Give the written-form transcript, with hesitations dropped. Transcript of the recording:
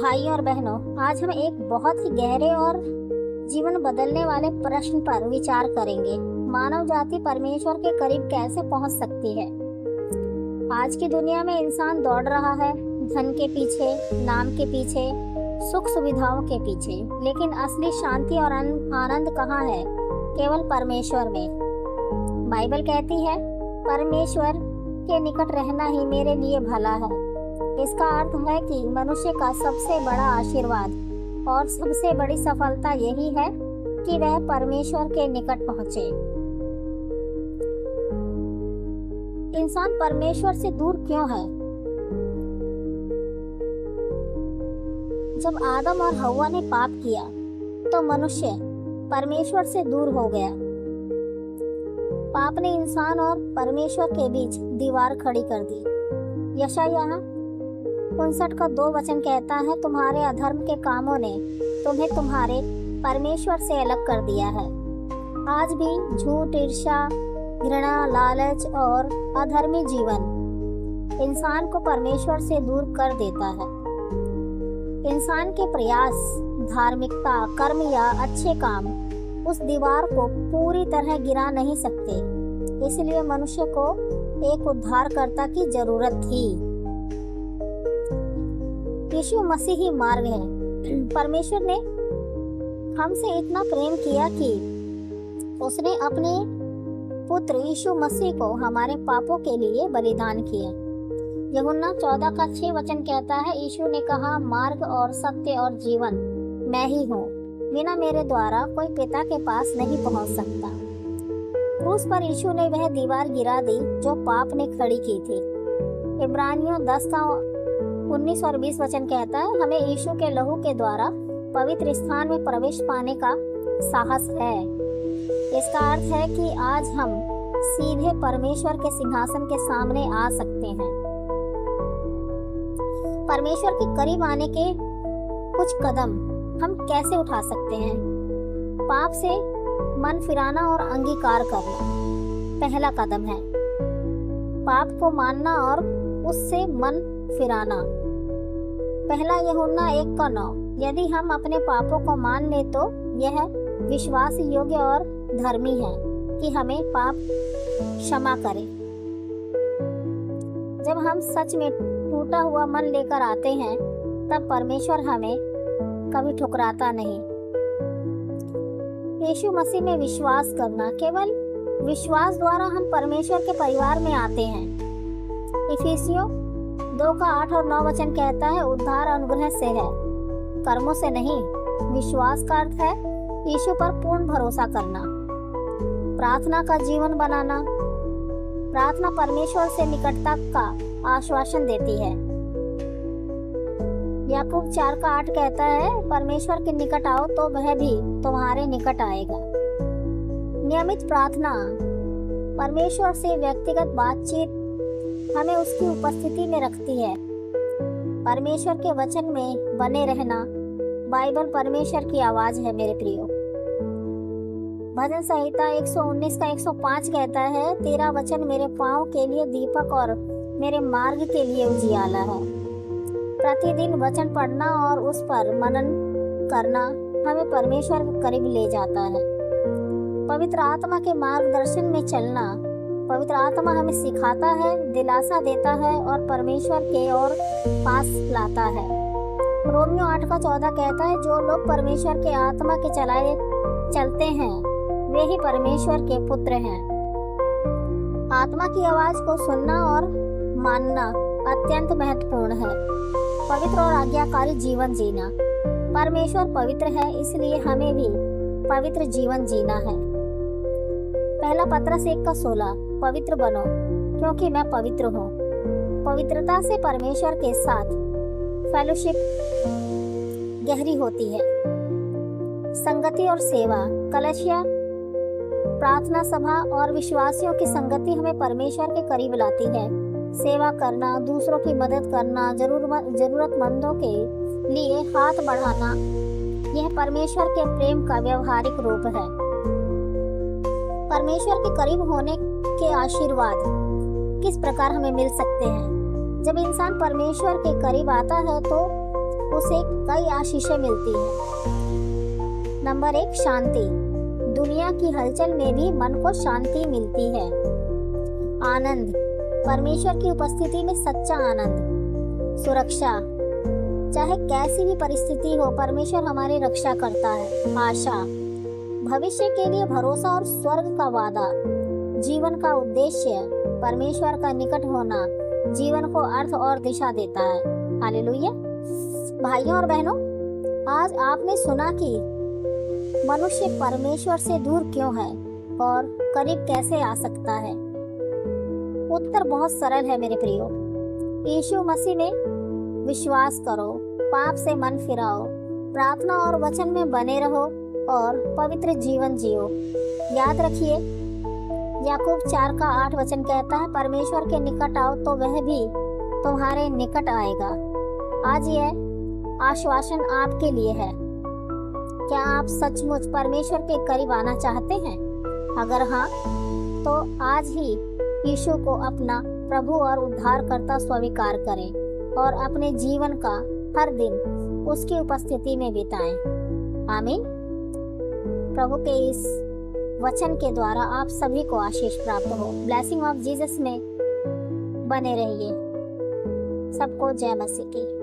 भाइयों और बहनों, आज हम एक बहुत ही गहरे और जीवन बदलने वाले प्रश्न पर विचार करेंगे। मानव जाति परमेश्वर के करीब कैसे पहुंच सकती है? आज की दुनिया में इंसान दौड़ रहा है धन के पीछे, नाम के पीछे, सुख सुविधाओं के पीछे, लेकिन असली शांति और आनंद कहाँ है? केवल परमेश्वर में। बाइबल कहती है, परमेश्वर के निकट रहना ही मेरे लिए भला है। इसका अर्थ है कि मनुष्य का सबसे बड़ा आशीर्वाद और सबसे बड़ी सफलता यही है कि वह परमेश्वर के निकट पहुंचे। इंसान परमेश्वर से दूर क्यों है? जब आदम और हव्वा ने पाप किया तो मनुष्य परमेश्वर से दूर हो गया। पाप ने इंसान और परमेश्वर के बीच दीवार खड़ी कर दी। यशायाह 59:2 कहता है, तुम्हारे अधर्म के कामों ने तुम्हें तुम्हारे परमेश्वर से अलग कर दिया है। आज भी झूठ, ईर्ष्या, घृणा, लालच और अधर्मी जीवन इंसान को परमेश्वर से दूर कर देता है। इंसान के प्रयास, धार्मिकता, कर्म या अच्छे काम उस दीवार को पूरी तरह गिरा नहीं सकते। इसलिए मनुष्य को एक उद्धारकर्ता की जरूरत थी। यीशु मसीह ही मार्ग है। परमेश्वर ने हमसे इतना प्रेम किया कि उसने अपने पुत्र यीशु मसीह को हमारे पापों के लिए बलिदान किया। यूहन्ना 14:6 कहता है, यीशु ने कहा, मार्ग और सत्य और जीवन मैं ही हूँ। बिना मेरे द्वारा कोई पिता के पास नहीं पहुँच सकता। क्रूस पर यीशु ने वह दीवार गिरा दी जो पाप ने खड़ी की थी। इब्रानियों 10:19 और 20 कहता है, हमें यीशु के लहू के द्वारा पवित्र स्थान में प्रवेश पाने का साहस है। इसका अर्थ है कि आज हम सीधे परमेश्वर के सिंहासन के सामने आ सकते हैं। परमेश्वर के करीब आने के कुछ कदम हम कैसे उठा सकते हैं? पाप से मन फिराना और अंगीकार करना पहला कदम है। पाप को मानना और उससे मन फिराना। पहला यूहन्ना 1:9, यदि हम अपने पापों को मान ले तो यह विश्वास योग्य और धर्मी है कि हमें पाप क्षमा करे। जब हम सच में टूटा हुआ मन लेकर आते हैं तब परमेश्वर हमें कभी ठुकराता नहीं। यीशु मसीह में विश्वास करना, केवल विश्वास द्वारा हम परमेश्वर के परिवार में आते हैं। इफिसियों 2:8 और 9 कहता है, उद्धार अनुग्रह से है, कर्मों से नहीं। विश्वास का अर्थ है यीशु पर पूर्ण भरोसा करना। प्रार्थना का जीवन बनाना। प्रार्थना परमेश्वर से निकटता का आश्वासन देती है। याकूब 4:8 कहता है, परमेश्वर के निकट आओ तो वह भी तुम्हारे निकट आएगा। नियमित प्रार्थना। परमेश्वर से व्यक्तिगत बातचीत हमें उसकी उपस्थिति में रखती है। परमेश्वर के वचन में बने रहना। बाइबल परमेश्वर की आवाज है मेरे प्रियो। भजन संहिता 119:105 कहता है, तेरा वचन मेरे पाँव के लिए दीपक और मेरे मार्ग के लिए उजियाला है। प्रतिदिन वचन पढ़ना और उस पर मनन करना हमें परमेश्वर के करीब ले जाता है। पवित्र आत्मा के मार्गदर्शन में चलना। पवित्र आत्मा हमें सिखाता है, दिलासा देता है और परमेश्वर के ओर पास लाता है। रोमियो 8:14 कहता है, जो लोग परमेश्वर के आत्मा के चलाए चलते हैं वे ही परमेश्वर के पुत्र हैं। आत्मा की आवाज को सुनना और मानना अत्यंत महत्वपूर्ण है। पवित्र और आज्ञाकारी जीवन जीना। परमेश्वर पवित्र है, इसलिए हमें भी पवित्र जीवन जीना है। पहला पत्रस 1:16, पवित्र बनो क्योंकि मैं पवित्र हूँ। पवित्रता से परमेश्वर के साथ फेलोशिप गहरी होती है। संगति और सेवा। कलीसिया, प्रार्थना सभा और विश्वासियों की संगति हमें परमेश्वर के करीब लाती है। सेवा करना, दूसरों की मदद करना, जरूरतमंदों के लिए हाथ बढ़ाना, यह परमेश्वर के प्रेम का व्यवहारिक रूप है। परमेश्वर के करीब होने के आशीर्वाद किस प्रकार हमें मिल सकते हैं? जब इंसान परमेश्वर के करीब आता है तो उसे कई आशीषें मिलती हैं। नंबर 1, शांति। दुनिया की हलचल में भी मन को शांति मिलती है। आनंद, परमेश्वर की उपस्थिति में सच्चा आनंद। सुरक्षा, चाहे कैसी भी परिस्थिति हो परमेश्वर हमारी रक्षा करता है। आशा, भविष्य के लिए भरोसा और स्वर्ग का वादा। जीवन का उद्देश्य, परमेश्वर का निकट होना जीवन को अर्थ और दिशा देता है। हालेलुया। भाइयों और बहनों, आज आपने सुना कि मनुष्य परमेश्वर से दूर क्यों है और करीब कैसे आ सकता है। उत्तर बहुत सरल है मेरे प्रियो। यीशु मसीह में विश्वास करो, पाप से मन फिराओ, प्रार्थना और वचन में बने रहो और पवित्र जीवन जियो। याद रखिए, याकूब 4:8 वचन कहता है, परमेश्वर के निकट आओ तो वह भी तुम्हारे निकट आएगा। आज यह आश्वासन आपके लिए है। क्या आप सचमुच परमेश्वर के करीब आना चाहते हैं? अगर हाँ, तो आज ही यीशु को अपना प्रभु और उद्धारकर्ता स्वीकार करें और अपने जीवन का हर दिन उसकी उपस्थिति में बिताएं। आमीन। प्रभु के इस वचन के द्वारा आप सभी को आशीष प्राप्त हो। ब्लेसिंग ऑफ जीसस में बने रहिए। सबको जय मसीह की।